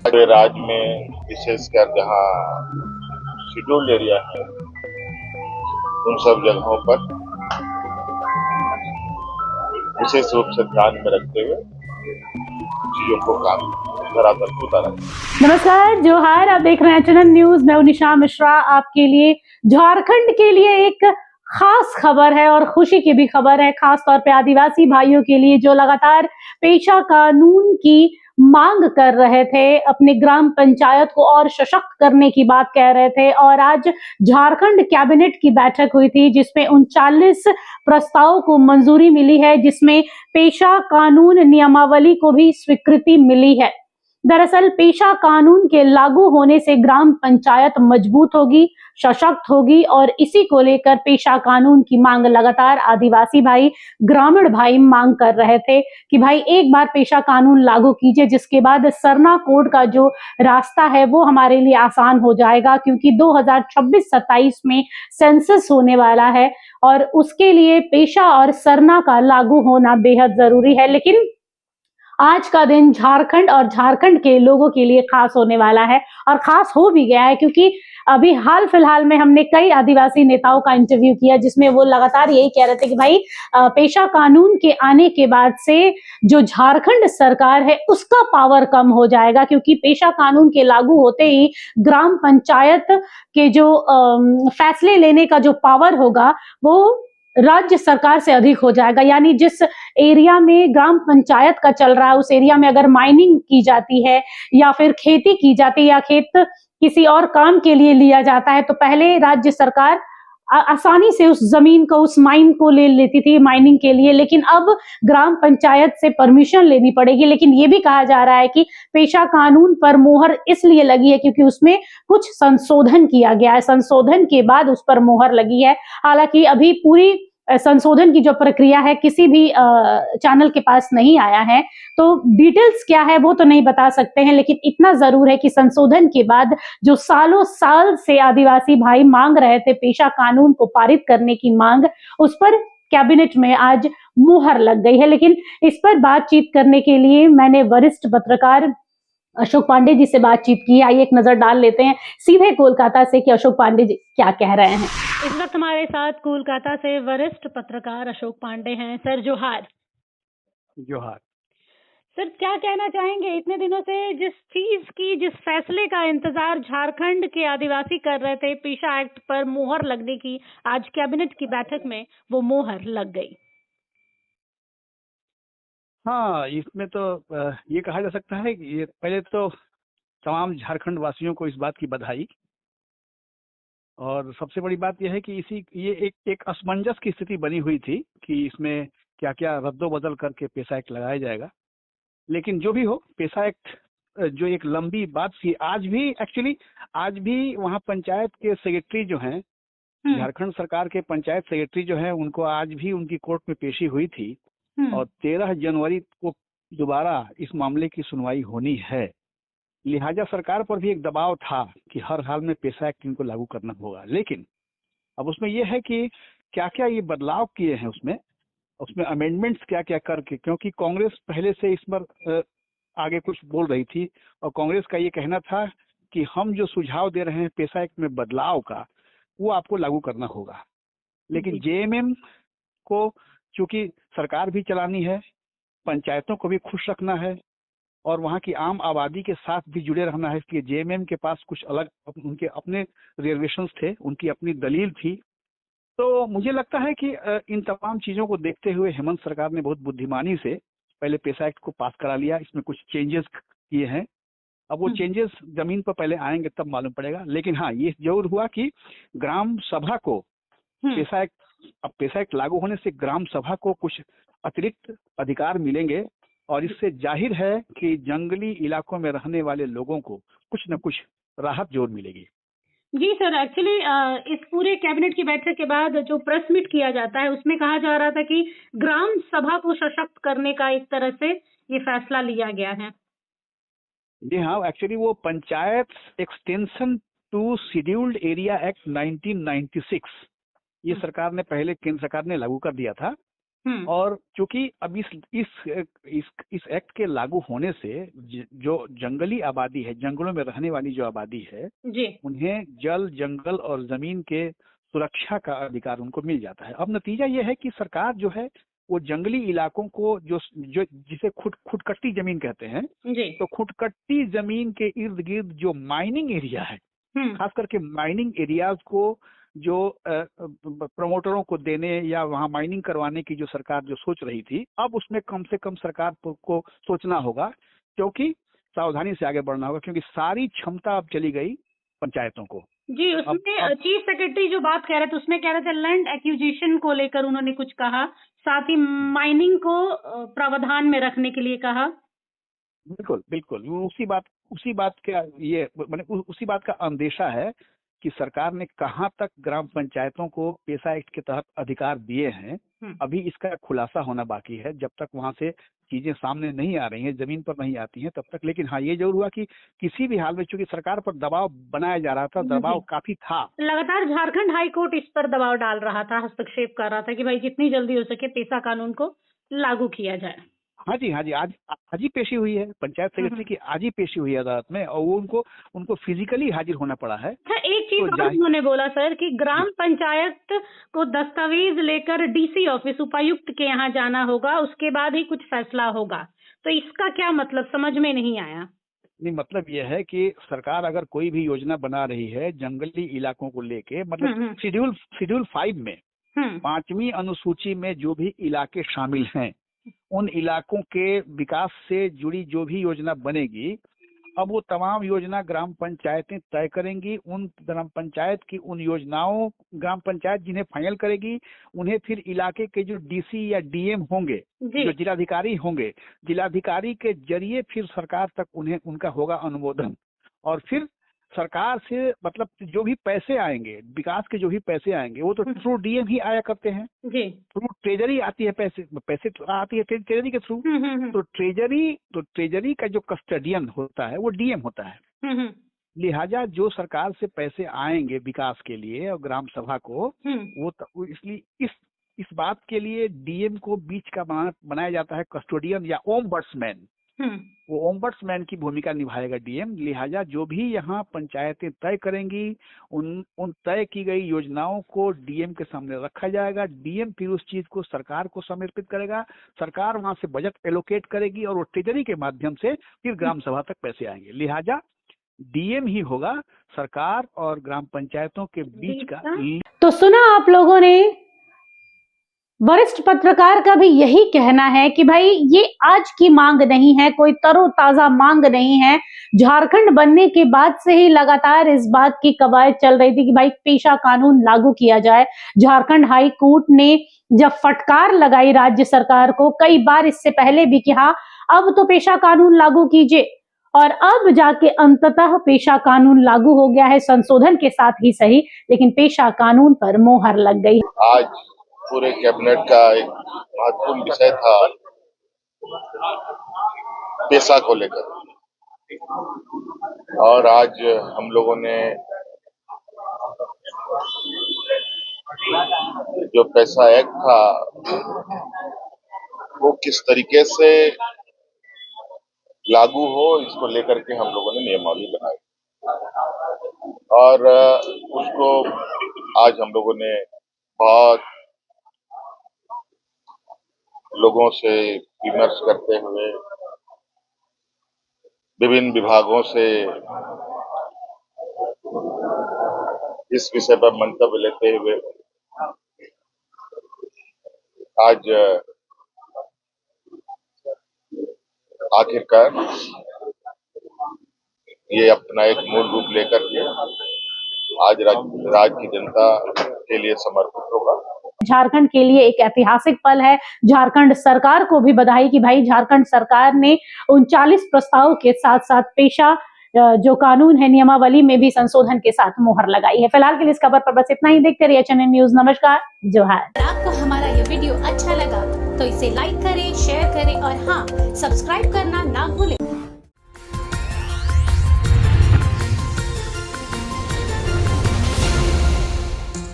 पूरे राज्य में विशेषकर जहाँ शेड्यूल्ड एरिया है उन सब जगहों पर विशेष रूप से ध्यान में रखते हुए चीजों को काम धरातल पर उतारा। नमस्कार, जोहार। आप देख रहे हैं चनन न्यूज। मैं निशा मिश्रा। आपके लिए झारखंड के लिए एक खास खबर है और खुशी की भी खबर है, खास तौर पे आदिवासी भाइयों के लिए जो लगातार पेशा कानून की मांग कर रहे थे, अपने ग्राम पंचायत को और सशक्त करने की बात कह रहे थे। और आज झारखंड कैबिनेट की बैठक हुई थी जिसमें 39 प्रस्तावों को मंजूरी मिली है, जिसमें पेशा कानून नियमावली को भी स्वीकृति मिली है। दरअसल पेशा कानून के लागू होने से ग्राम पंचायत मजबूत होगी, सशक्त होगी और इसी को लेकर पेशा कानून की मांग लगातार आदिवासी भाई, ग्रामीण भाई मांग कर रहे थे कि भाई एक बार पेशा कानून लागू कीजिए, जिसके बाद सरना कोड का जो रास्ता है वो हमारे लिए आसान हो जाएगा, क्योंकि 2026-27 में सेंसस होने वाला है और उसके लिए पेशा और सरना का लागू होना बेहद जरूरी है। लेकिन आज का दिन झारखंड और झारखंड के लोगों के लिए खास होने वाला है और खास हो भी गया है, क्योंकि अभी हाल फिलहाल में हमने कई आदिवासी नेताओं का इंटरव्यू किया जिसमें वो लगातार यही कह रहे थे कि भाई पेशा कानून के आने के बाद से जो झारखंड सरकार है उसका पावर कम हो जाएगा, क्योंकि पेशा कानून के लागू होते ही ग्राम पंचायत के जो फैसले लेने का जो पावर होगा वो राज्य सरकार से अधिक हो जाएगा। यानी जिस एरिया में ग्राम पंचायत का चल रहा है उस एरिया में अगर माइनिंग की जाती है या फिर खेती की जाती है या खेत किसी और काम के लिए लिया जाता है, तो पहले राज्य सरकार आसानी से उस जमीन को, उस माइन को ले लेती थी माइनिंग के लिए, लेकिन अब ग्राम पंचायत से परमिशन लेनी पड़ेगी। लेकिन ये भी कहा जा रहा है कि पेशा कानून पर मोहर इसलिए लगी है क्योंकि उसमें कुछ संशोधन किया गया है, संशोधन के बाद उस पर मोहर लगी है। हालांकि अभी पूरी संशोधन की जो प्रक्रिया है किसी भी चैनल के पास नहीं आया है, तो डिटेल्स क्या है वो तो नहीं बता सकते हैं, लेकिन इतना जरूर है कि संशोधन के बाद जो सालों साल से आदिवासी भाई मांग रहे थे पेशा कानून को पारित करने की मांग, उस पर कैबिनेट में आज मुहर लग गई है। लेकिन इस पर बातचीत करने के लिए मैंने वरिष्ठ पत्रकार अशोक पांडे जी से बातचीत की। आइए एक नजर डाल लेते हैं सीधे कोलकाता से कि अशोक पांडे जी क्या कह रहे हैं। इस वक्त हमारे साथ कोलकाता से वरिष्ठ पत्रकार अशोक पांडे हैं। सर जोहार। जोहार। सर क्या कहना चाहेंगे, इतने दिनों से जिस चीज की, जिस फैसले का इंतजार झारखंड के आदिवासी कर रहे थे, पेशा एक्ट पर मोहर लगने की, आज कैबिनेट की बैठक में वो मोहर लग गई। हाँ, इसमें तो ये कहा जा सकता है कि ये पहले तो तमाम झारखंड वासियों को इस बात की बधाई। और सबसे बड़ी बात यह है कि ये एक असमंजस की स्थिति बनी हुई थी कि इसमें क्या क्या रद्दोबदल करके पेशा एक्ट लगाया जाएगा। लेकिन जो भी हो, पेशा एक्ट जो एक लंबी बात थी, आज भी वहाँ पंचायत के सेक्रेटरी जो हैं, झारखंड सरकार के पंचायत सेक्रेटरी जो हैं, उनको आज भी उनकी कोर्ट में पेशी हुई थी और 13 जनवरी को दोबारा इस मामले की सुनवाई होनी है। लिहाजा सरकार पर भी एक दबाव था कि हर हाल में पेशा एक्ट इनको लागू करना होगा। लेकिन अब उसमें यह है कि क्या क्या ये बदलाव किए हैं, उसमें अमेंडमेंट्स क्या क्या करके, क्योंकि कांग्रेस पहले से इस पर आगे कुछ बोल रही थी और कांग्रेस का ये कहना था कि हम जो सुझाव दे रहे हैं पेशा एक्ट में बदलाव का, वो आपको लागू करना होगा। लेकिन जेएमएम को चूंकि सरकार भी चलानी है, पंचायतों को भी खुश रखना है और वहाँ की आम आबादी के साथ भी जुड़े रहना है, इसलिए जेएमएम के पास कुछ अलग उनके अपने रिजर्वेशंस थे, उनकी अपनी दलील थी। तो मुझे लगता है कि इन तमाम चीज़ों को देखते हुए हेमंत सरकार ने बहुत बुद्धिमानी से पहले पेशा एक्ट को पास करा लिया। इसमें कुछ चेंजेस किए हैं। अब वो चेंजेस जमीन पर पहले आएंगे तब मालूम पड़ेगा। लेकिन हाँ, ये जरूर हुआ कि ग्राम सभा को पेशा एक्ट लागू होने से ग्राम सभा को कुछ अतिरिक्त अधिकार मिलेंगे और इससे जाहिर है कि जंगली इलाकों में रहने वाले लोगों को कुछ न कुछ राहत जरूर मिलेगी। जी सर, एक्चुअली इस पूरे कैबिनेट की बैठक के बाद जो प्रेस मीट किया जाता है उसमें कहा जा रहा था कि ग्राम सभा को सशक्त करने का एक तरह से ये फैसला लिया गया है। जी हाँ, एक्चुअली वो panchayat extension to scheduled area act 1996 ये सरकार ने पहले केंद्र सरकार ने लागू कर दिया था और क्योंकि अब इस एक्ट के लागू होने से जो जंगली आबादी है, जंगलों में रहने वाली जो आबादी है जी उन्हें जल, जंगल और जमीन के सुरक्षा का अधिकार उनको मिल जाता है। अब नतीजा यह है कि सरकार जो है वो जंगली इलाकों को जो जिसे खुदकट्टी जमीन कहते हैं, जी तो खुदकट्टी जमीन के इर्द गिर्द जो माइनिंग एरिया है, खास करके माइनिंग एरियाज को जो प्रमोटरों को देने या वहां माइनिंग करवाने की जो सरकार जो सोच रही थी, अब उसमें कम से कम सरकार को सोचना होगा, क्योंकि सावधानी से आगे बढ़ना होगा, क्योंकि सारी क्षमता अब चली गई पंचायतों को। जी उसमें चीफ सेक्रेटरी जो बात कह रहे थे उसमें कह रहे थे लैंड एक्विजिशन को लेकर उन्होंने कुछ कहा, साथ ही माइनिंग को प्रावधान में रखने के लिए कहा। बिल्कुल बिल्कुल, उसी बात का ये मैंने उसी बात का अंदेशा है कि सरकार ने कहां तक ग्राम पंचायतों को पेशा एक्ट के तहत अधिकार दिए हैं, अभी इसका खुलासा होना बाकी है। जब तक वहां से चीजें सामने नहीं आ रही हैं, जमीन पर नहीं आती हैं, तब तक। लेकिन हाँ, ये जरूर हुआ कि किसी भी हाल में चूंकि सरकार पर दबाव बनाया जा रहा था, दबाव काफी था, लगातार झारखंड हाई कोर्ट इस पर दबाव डाल रहा था, हस्तक्षेप कर रहा था कि भाई जितनी जल्दी हो सके पेशा कानून को लागू किया जाए। हाँ जी, आज ही पेशी हुई है पंचायत सेक्रेटरी की, आज ही पेशी हुई है अदालत में, और वो उनको फिजिकली हाजिर होना पड़ा है। एक चीज तो उन्होंने बोला सर कि ग्राम पंचायत को दस्तावेज लेकर डीसी ऑफिस, उपायुक्त के यहाँ जाना होगा, उसके बाद ही कुछ फैसला होगा। तो इसका क्या मतलब, समझ में नहीं आया। नहीं, मतलब यह है कि सरकार अगर कोई भी योजना बना रही है जंगली इलाकों को लेके, मतलब शेड्यूल 5 में 5वीं अनुसूची में जो भी इलाके शामिल हैं, उन इलाकों के विकास से जुड़ी जो भी योजना बनेगी, अब वो तमाम योजना ग्राम पंचायतें तय करेंगी। उन ग्राम पंचायत की उन योजनाओं, ग्राम पंचायत जिन्हें फाइनल करेगी, उन्हें फिर इलाके के जो डीसी या डीएम होंगे, जो जिलाधिकारी होंगे, जिलाधिकारी के जरिए फिर सरकार तक उनका होगा अनुमोदन। और फिर सरकार से मतलब जो भी पैसे आएंगे, विकास के जो भी पैसे आएंगे, वो तो थ्रू डीएम ही आया करते हैं, थ्रू ट्रेजरी आती है, पैसे आती है ट्रेजरी के थ्रू। तो ट्रेजरी का जो कस्टडियन होता है वो डीएम होता है। लिहाजा जो सरकार से पैसे आएंगे विकास के लिए और ग्राम सभा को, वो इसलिए इस बात के लिए डीएम को बीच का बनाया जाता है कस्टोडियन या ओम्बड्समैन। वो ओम्बड्समैन की भूमिका निभाएगा डीएम। लिहाजा जो भी यहाँ पंचायतें तय करेंगी, उन तय की गई योजनाओं को डीएम के सामने रखा जाएगा। डीएम फिर उस चीज को सरकार को समर्पित करेगा, सरकार वहां से बजट एलोकेट करेगी और वो ट्रेजरी के माध्यम से फिर ग्राम सभा तक पैसे आएंगे। लिहाजा डीएम ही होगा सरकार और ग्राम पंचायतों के बीच का। तो सुना आप लोगों ने, वरिष्ठ पत्रकार का भी यही कहना है कि भाई ये आज की मांग नहीं है, कोई तरोताजा मांग नहीं है। झारखंड बनने के बाद से ही लगातार इस बात की कवायद चल रही थी कि भाई पेशा कानून लागू किया जाए। झारखंड हाई कोर्ट ने जब फटकार लगाई राज्य सरकार को कई बार, इससे पहले भी कि हाँ अब तो पेशा कानून लागू कीजिए, और अब जाके अंततः पेशा कानून लागू हो गया है, संशोधन के साथ ही सही, लेकिन पेशा कानून पर मोहर लग गई। आज पूरे कैबिनेट का एक महत्वपूर्ण विषय था पेशा को लेकर, और आज हम लोगों ने जो पेशा एक्ट था वो किस तरीके से लागू हो, इसको लेकर के हम लोगों ने नियमावली बनाई, और उसको आज हम लोगों ने बहुत लोगों से विमर्श करते हुए, विभिन्न विभागों से इस विषय पर मंतव्य लेते हुए आज आखिरकार ये अपना एक मूल रूप लेकर के आज राज्य की जनता के लिए समर्पित होगा। झारखंड के लिए एक ऐतिहासिक पल है। झारखंड सरकार को भी बधाई कि भाई झारखंड सरकार ने 39 प्रस्ताव के साथ साथ पेशा जो कानून है नियमावली में भी संशोधन के साथ मोहर लगाई है। फिलहाल के लिए इस खबर पर बस इतना ही। देखते रहिए चैनल न्यूज। नमस्कार, जोहार। अगर आपको हमारा ये वीडियो अच्छा लगा तो इसे लाइक करें, शेयर करें और हाँ, सब्सक्राइब करना ना भूलें।